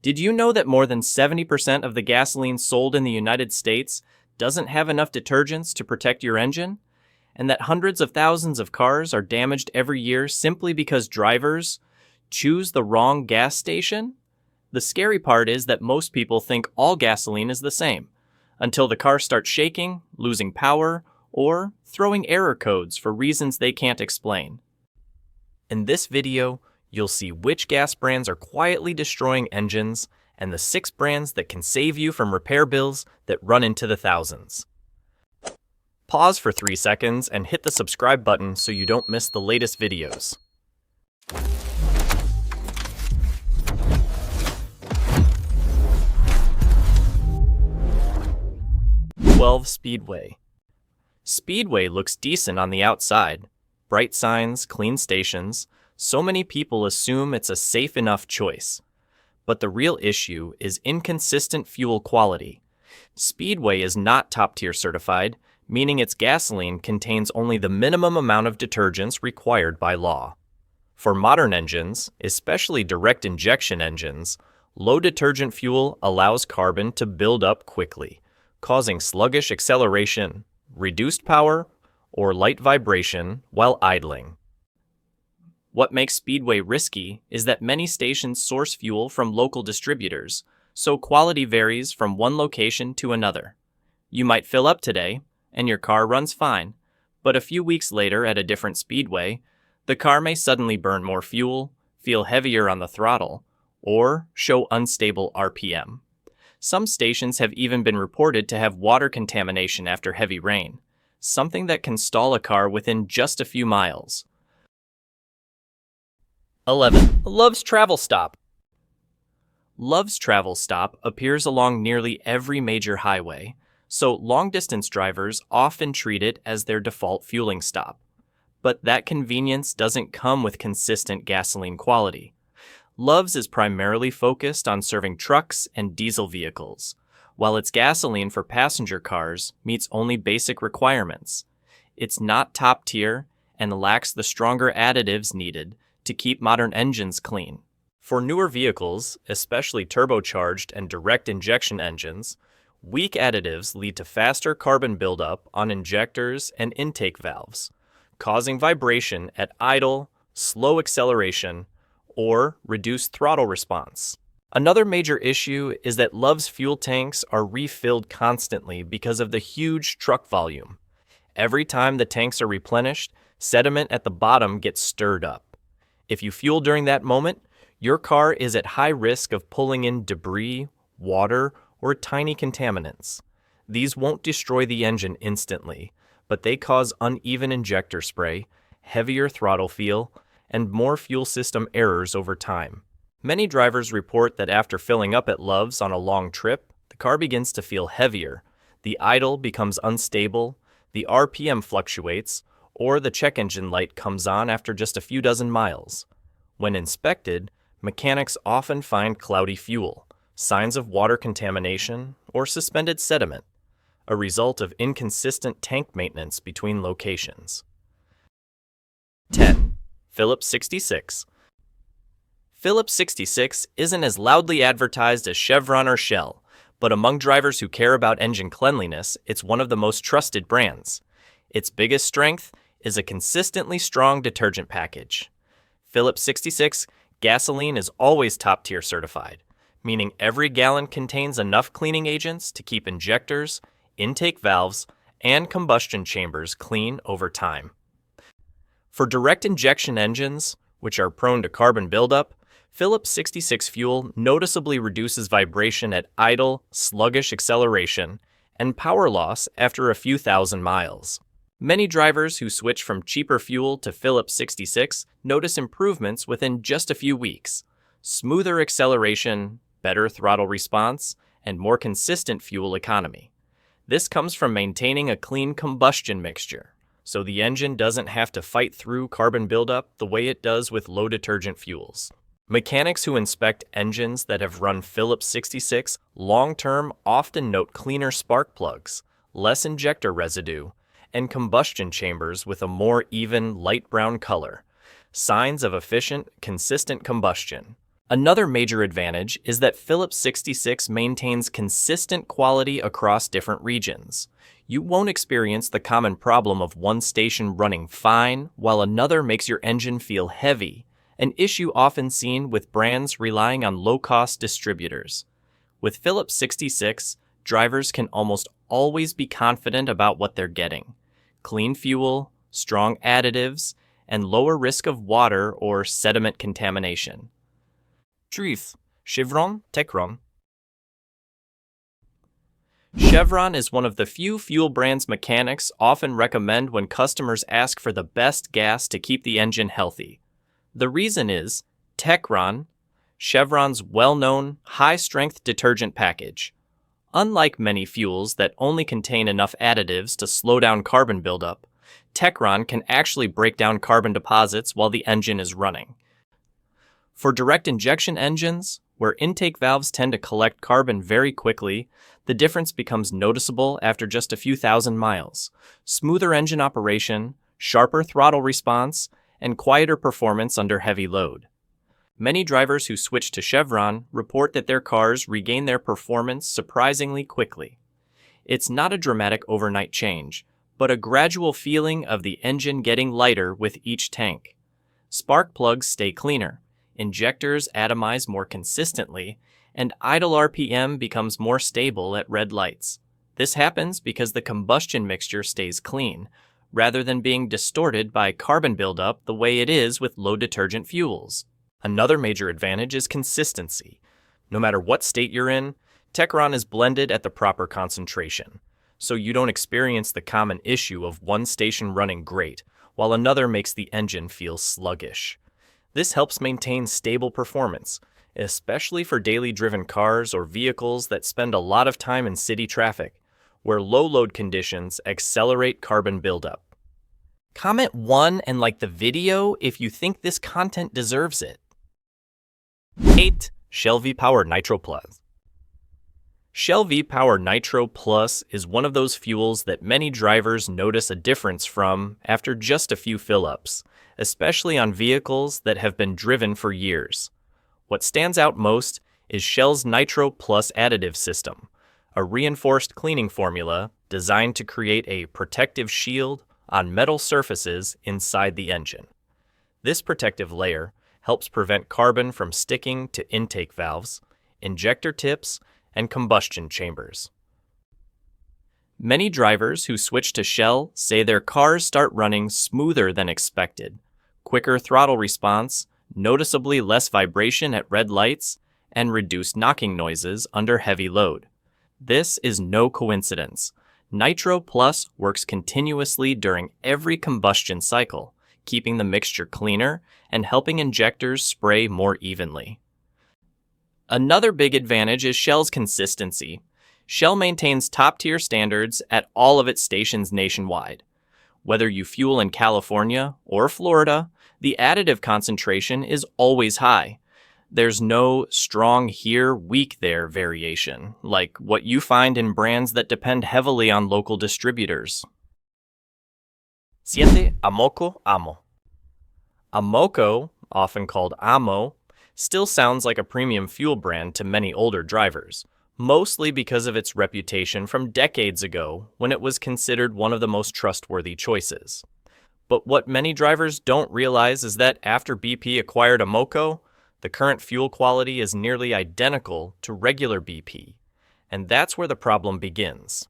Did you know that more than 70% of the gasoline sold in the United States doesn't have enough detergents to protect your engine? And that hundreds of thousands of cars are damaged every year simply because drivers choose the wrong gas station? The scary part is that most people think all gasoline is the same, until the car starts shaking, losing power, or throwing error codes for reasons they can't explain. In this video, you'll see which gas brands are quietly destroying engines and the 6 brands that can save you from repair bills that run into the thousands. Pause for 3 seconds and hit the subscribe button so you don't miss the latest videos. Speedway. Speedway looks decent on the outside. Bright signs, clean stations. So many people assume it's a safe enough choice. But the real issue is inconsistent fuel quality. Speedway is not top-tier certified, meaning its gasoline contains only the minimum amount of detergents required by law. For modern engines, especially direct injection engines, low detergent fuel allows carbon to build up quickly, causing sluggish acceleration, reduced power, or light vibration while idling. What makes Speedway risky is that many stations source fuel from local distributors, so quality varies from one location to another. You might fill up today, and your car runs fine, but a few weeks later at a different Speedway, the car may suddenly burn more fuel, feel heavier on the throttle, or show unstable RPM. Some stations have even been reported to have water contamination after heavy rain, something that can stall a car within just a few miles. 11. Love's Travel Stop. Love's Travel Stop appears along nearly every major highway, so long-distance drivers often treat it as their default fueling stop. But that convenience doesn't come with consistent gasoline quality. Love's is primarily focused on serving trucks and diesel vehicles, while its gasoline for passenger cars meets only basic requirements. It's not top tier and lacks the stronger additives needed to keep modern engines clean. For newer vehicles, especially turbocharged and direct injection engines, weak additives lead to faster carbon buildup on injectors and intake valves, causing vibration at idle, slow acceleration, or reduced throttle response. Another major issue is that Love's fuel tanks are refilled constantly because of the huge truck volume. Every time the tanks are replenished, sediment at the bottom gets stirred up. If you fuel during that moment, your car is at high risk of pulling in debris, water, or tiny contaminants. These won't destroy the engine instantly, but they cause uneven injector spray, heavier throttle feel, and more fuel system errors over time. Many drivers report that after filling up at Love's on a long trip, the car begins to feel heavier, the idle becomes unstable, the RPM fluctuates, or the check engine light comes on after just a few dozen miles. When inspected, mechanics often find cloudy fuel, signs of water contamination, or suspended sediment, a result of inconsistent tank maintenance between locations. 10. Phillips 66. Phillips 66 isn't as loudly advertised as Chevron or Shell, but among drivers who care about engine cleanliness, it's one of the most trusted brands. Its biggest strength is a consistently strong detergent package. Phillips 66 gasoline is always top-tier certified, meaning every gallon contains enough cleaning agents to keep injectors, intake valves, and combustion chambers clean over time. For direct injection engines, which are prone to carbon buildup, Phillips 66 fuel noticeably reduces vibration at idle, sluggish acceleration, and power loss after a few thousand miles. Many drivers who switch from cheaper fuel to Phillips 66 notice improvements within just a few weeks: smoother acceleration, better throttle response, and more consistent fuel economy. This comes from maintaining a clean combustion mixture, so the engine doesn't have to fight through carbon buildup the way it does with low detergent fuels. Mechanics who inspect engines that have run Phillips 66 long-term often note cleaner spark plugs, less injector residue, and combustion chambers with a more even light brown color, signs of efficient, consistent combustion. Another major advantage is that Phillips 66 maintains consistent quality across different regions. You won't experience the common problem of one station running fine while another makes your engine feel heavy, an issue often seen with brands relying on low-cost distributors. With Phillips 66, drivers can almost always be confident about what they're getting: clean fuel, strong additives, and lower risk of water or sediment contamination. Truth. Chevron Techron. Chevron is one of the few fuel brands mechanics often recommend when customers ask for the best gas to keep the engine healthy. The reason is Techron, Chevron's well-known high-strength detergent package. Unlike many fuels that only contain enough additives to slow down carbon buildup, Techron can actually break down carbon deposits while the engine is running. For direct injection engines, where intake valves tend to collect carbon very quickly, the difference becomes noticeable after just a few thousand miles. Smoother engine operation, sharper throttle response, and quieter performance under heavy load. Many drivers who switch to Chevron report that their cars regain their performance surprisingly quickly. It's not a dramatic overnight change, but a gradual feeling of the engine getting lighter with each tank. Spark plugs stay cleaner, injectors atomize more consistently, and idle RPM becomes more stable at red lights. This happens because the combustion mixture stays clean, rather than being distorted by carbon buildup the way it is with low detergent fuels. Another major advantage is consistency. No matter what state you're in, Techron is blended at the proper concentration, so you don't experience the common issue of one station running great, while another makes the engine feel sluggish. This helps maintain stable performance, especially for daily driven cars or vehicles that spend a lot of time in city traffic, where low load conditions accelerate carbon buildup. Comment 1 and like the video if you think this content deserves it. 8. Shell V-Power Nitro Plus. Shell V-Power Nitro Plus is one of those fuels that many drivers notice a difference from after just a few fill-ups, especially on vehicles that have been driven for years. What stands out most is Shell's Nitro Plus additive system, a reinforced cleaning formula designed to create a protective shield on metal surfaces inside the engine. This protective layer helps prevent carbon from sticking to intake valves, injector tips, and combustion chambers. Many drivers who switch to Shell say their cars start running smoother than expected, quicker throttle response, noticeably less vibration at red lights, and reduced knocking noises under heavy load. This is no coincidence. Nitro Plus works continuously during every combustion cycle, keeping the mixture cleaner and helping injectors spray more evenly. Another big advantage is Shell's consistency. Shell maintains top-tier standards at all of its stations nationwide. Whether you fuel in California or Florida, the additive concentration is always high. There's no strong here, weak there variation, like what you find in brands that depend heavily on local distributors. 7. Amoco Amo. Amoco, often called Amo, still sounds like a premium fuel brand to many older drivers, mostly because of its reputation from decades ago when it was considered one of the most trustworthy choices. But what many drivers don't realize is that after BP acquired Amoco, the current fuel quality is nearly identical to regular BP, and that's where the problem begins.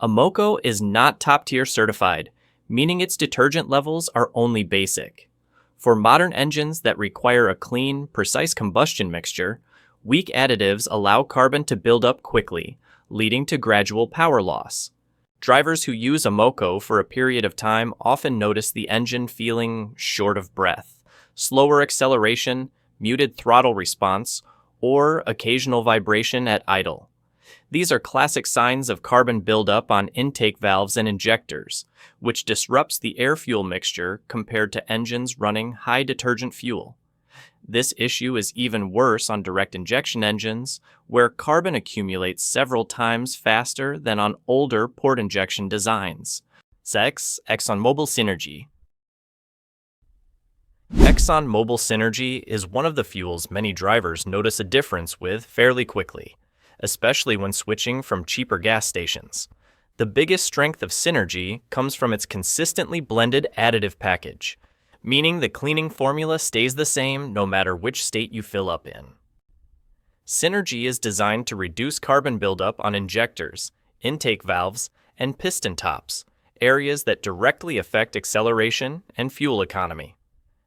Amoco is not top-tier certified, meaning its detergent levels are only basic. For modern engines that require a clean, precise combustion mixture, weak additives allow carbon to build up quickly, leading to gradual power loss. Drivers who use Amoco for a period of time often notice the engine feeling short of breath, slower acceleration, muted throttle response, or occasional vibration at idle. These are classic signs of carbon buildup on intake valves and injectors, which disrupts the air-fuel mixture compared to engines running high detergent fuel. This issue is even worse on direct injection engines, where carbon accumulates several times faster than on older port injection designs. 6. Exxon Mobil Synergy. Exxon Mobil Synergy is one of the fuels many drivers notice a difference with fairly quickly, especially when switching from cheaper gas stations. The biggest strength of Synergy comes from its consistently blended additive package, meaning the cleaning formula stays the same no matter which state you fill up in. Synergy is designed to reduce carbon buildup on injectors, intake valves, and piston tops, areas that directly affect acceleration and fuel economy.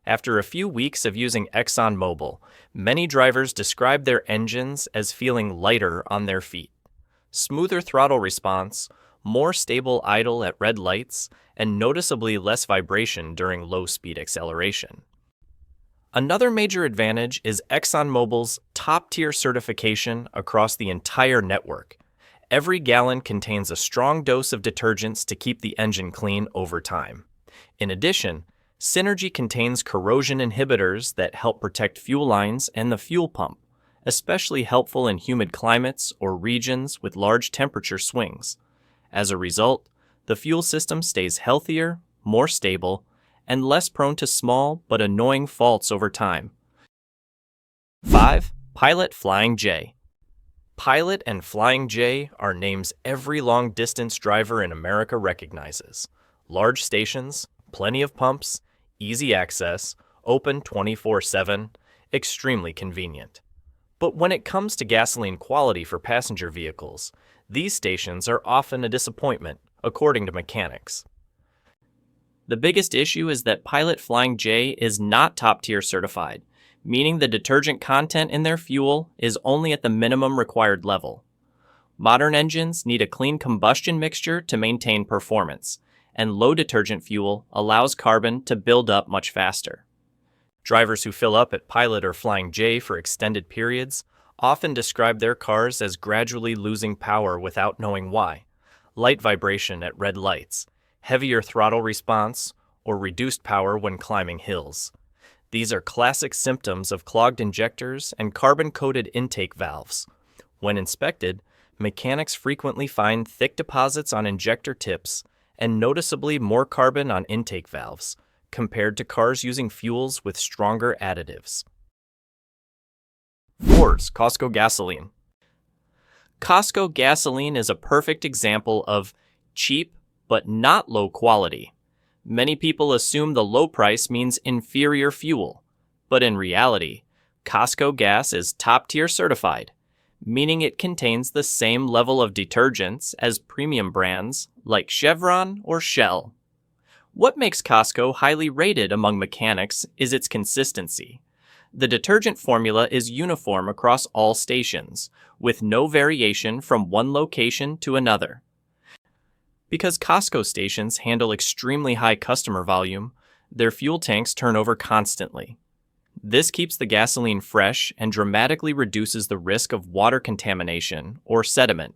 After a few weeks of using Exxon Mobil, many drivers describe their engines as feeling lighter on their feet. Smoother throttle response, more stable idle at red lights, and noticeably less vibration during low-speed acceleration. Another major advantage is ExxonMobil's top-tier certification across the entire network. Every gallon contains a strong dose of detergents to keep the engine clean over time. In addition, Synergy contains corrosion inhibitors that help protect fuel lines and the fuel pump, especially helpful in humid climates or regions with large temperature swings. As a result, the fuel system stays healthier, more stable, and less prone to small but annoying faults over time. 5. Pilot Flying J. Pilot and Flying J are names every long-distance driver in America recognizes. Large stations, plenty of pumps, easy access, open 24/7, extremely convenient. But when it comes to gasoline quality for passenger vehicles, these stations are often a disappointment, according to mechanics. The biggest issue is that Pilot Flying J is not top-tier certified, meaning the detergent content in their fuel is only at the minimum required level. Modern engines need a clean combustion mixture to maintain performance, and low detergent fuel allows carbon to build up much faster. Drivers who fill up at Pilot or Flying J for extended periods often describe their cars as gradually losing power without knowing why. Light vibration at red lights, heavier throttle response, or reduced power when climbing hills. These are classic symptoms of clogged injectors and carbon-coated intake valves. When inspected, mechanics frequently find thick deposits on injector tips and noticeably more carbon on intake valves, compared to cars using fuels with stronger additives. 4. Costco gasoline. Costco gasoline is a perfect example of cheap but not low quality. Many people assume the low price means inferior fuel, but in reality, Costco gas is top-tier certified, meaning it contains the same level of detergents as premium brands like Chevron or Shell. What makes Costco highly rated among mechanics is its consistency. The detergent formula is uniform across all stations, with no variation from one location to another. Because Costco stations handle extremely high customer volume, their fuel tanks turn over constantly. This keeps the gasoline fresh and dramatically reduces the risk of water contamination or sediment,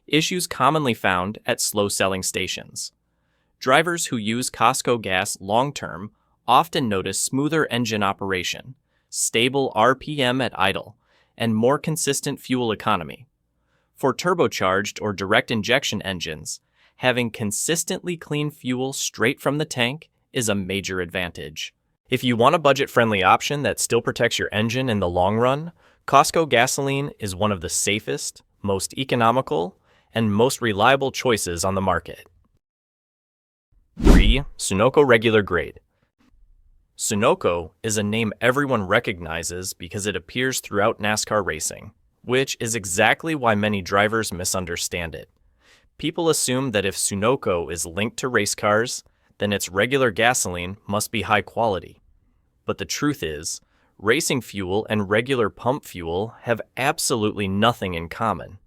issues commonly found at slow-selling stations. Drivers who use Costco gas long-term often notice smoother engine operation, stable RPM at idle, and more consistent fuel economy. For turbocharged or direct injection engines, having consistently clean fuel straight from the tank is a major advantage. If you want a budget-friendly option that still protects your engine in the long run, Costco gasoline is one of the safest, most economical, and most reliable choices on the market. 3. Sunoco regular grade. Sunoco is a name everyone recognizes because it appears throughout NASCAR racing, which is exactly why many drivers misunderstand it. People assume that if Sunoco is linked to race cars, then its regular gasoline must be high quality. But the truth is, racing fuel and regular pump fuel have absolutely nothing in common.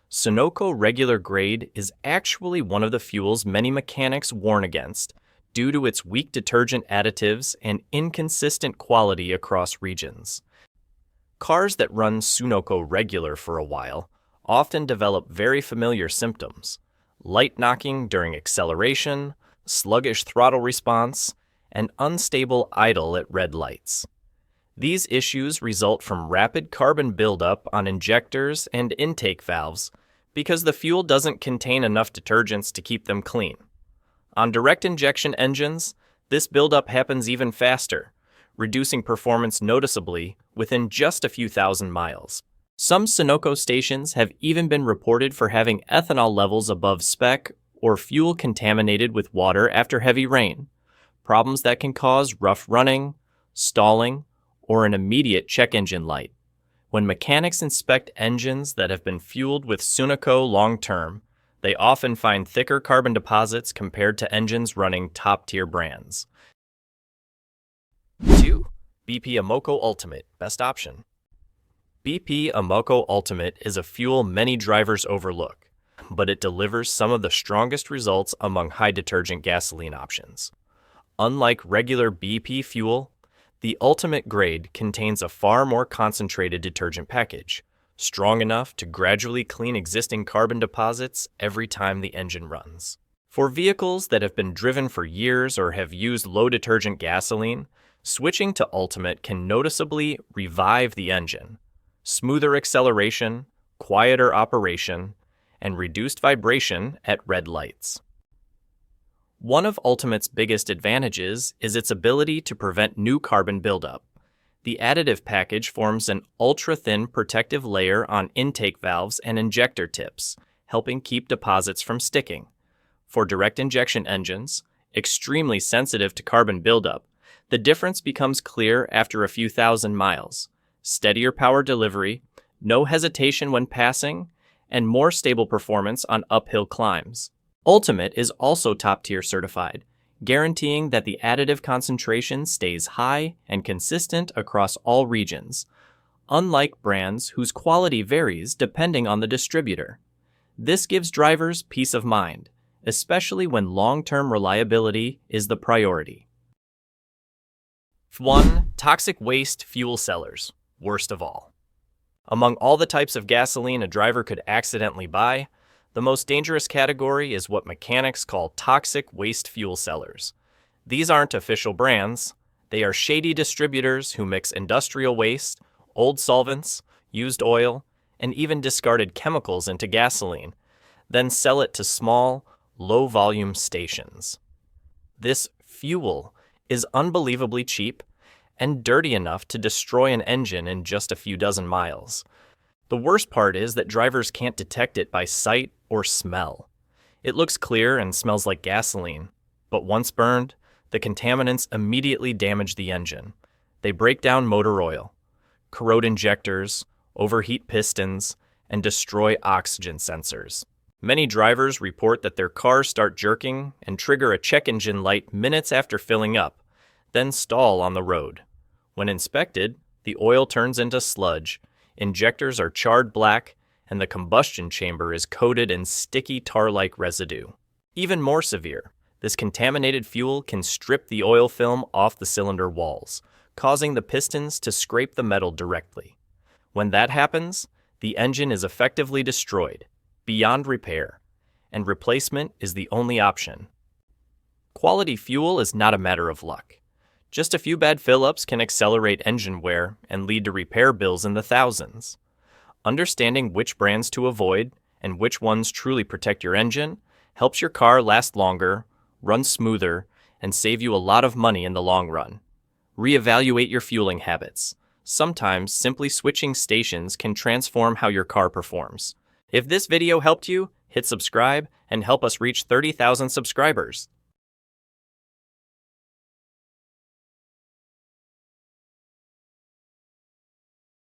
Sunoco regular grade is actually one of the fuels many mechanics warn against due to its weak detergent additives and inconsistent quality across regions. Cars that run Sunoco regular for a while often develop very familiar symptoms: light knocking during acceleration, sluggish throttle response, and unstable idle at red lights. These issues result from rapid carbon buildup on injectors and intake valves because the fuel doesn't contain enough detergents to keep them clean. On direct injection engines, this buildup happens even faster, reducing performance noticeably within just a few thousand miles. Some Sunoco stations have even been reported for having ethanol levels above spec or fuel contaminated with water after heavy rain, problems that can cause rough running, stalling, or an immediate check engine light. When mechanics inspect engines that have been fueled with Sunoco long-term, they often find thicker carbon deposits compared to engines running top-tier brands. 2. BP Amoco Ultimate, best option. BP Amoco Ultimate is a fuel many drivers overlook, but it delivers some of the strongest results among high-detergent gasoline options. Unlike regular BP fuel, the Ultimate grade contains a far more concentrated detergent package, strong enough to gradually clean existing carbon deposits every time the engine runs. For vehicles that have been driven for years or have used low-detergent gasoline, switching to Ultimate can noticeably revive the engine. Smoother acceleration, quieter operation, and reduced vibration at red lights. One of Ultimate's biggest advantages is its ability to prevent new carbon buildup. The additive package forms an ultra-thin protective layer on intake valves and injector tips, helping keep deposits from sticking. For direct injection engines, extremely sensitive to carbon buildup, the difference becomes clear after a few thousand miles. Steadier power delivery, no hesitation when passing, and more stable performance on uphill climbs. Ultimate is also top-tier certified, guaranteeing that the additive concentration stays high and consistent across all regions, unlike brands whose quality varies depending on the distributor. This gives drivers peace of mind, especially when long-term reliability is the priority. 1. Toxic waste fuel sellers, worst of all. Among all the types of gasoline a driver could accidentally buy, the most dangerous category is what mechanics call toxic waste fuel sellers. These aren't official brands. They are shady distributors who mix industrial waste, old solvents, used oil, and even discarded chemicals into gasoline, then sell it to small, low-volume stations. This fuel is unbelievably cheap and dirty enough to destroy an engine in just a few dozen miles. The worst part is that drivers can't detect it by sight or smell. It looks clear and smells like gasoline, but once burned, the contaminants immediately damage the engine. They break down motor oil, corrode injectors, overheat pistons, and destroy oxygen sensors. Many drivers report that their cars start jerking and trigger a check engine light minutes after filling up, then stall on the road. When inspected, the oil turns into sludge, injectors are charred black, and the combustion chamber is coated in sticky tar-like residue. Even more severe, this contaminated fuel can strip the oil film off the cylinder walls, causing the pistons to scrape the metal directly. When that happens, the engine is effectively destroyed, beyond repair, and replacement is the only option. Quality fuel is not a matter of luck. Just a few bad fill-ups can accelerate engine wear and lead to repair bills in the thousands. Understanding which brands to avoid and which ones truly protect your engine helps your car last longer, run smoother, and save you a lot of money in the long run. Reevaluate your fueling habits. Sometimes simply switching stations can transform how your car performs. If this video helped you, hit subscribe and help us reach 30,000 subscribers.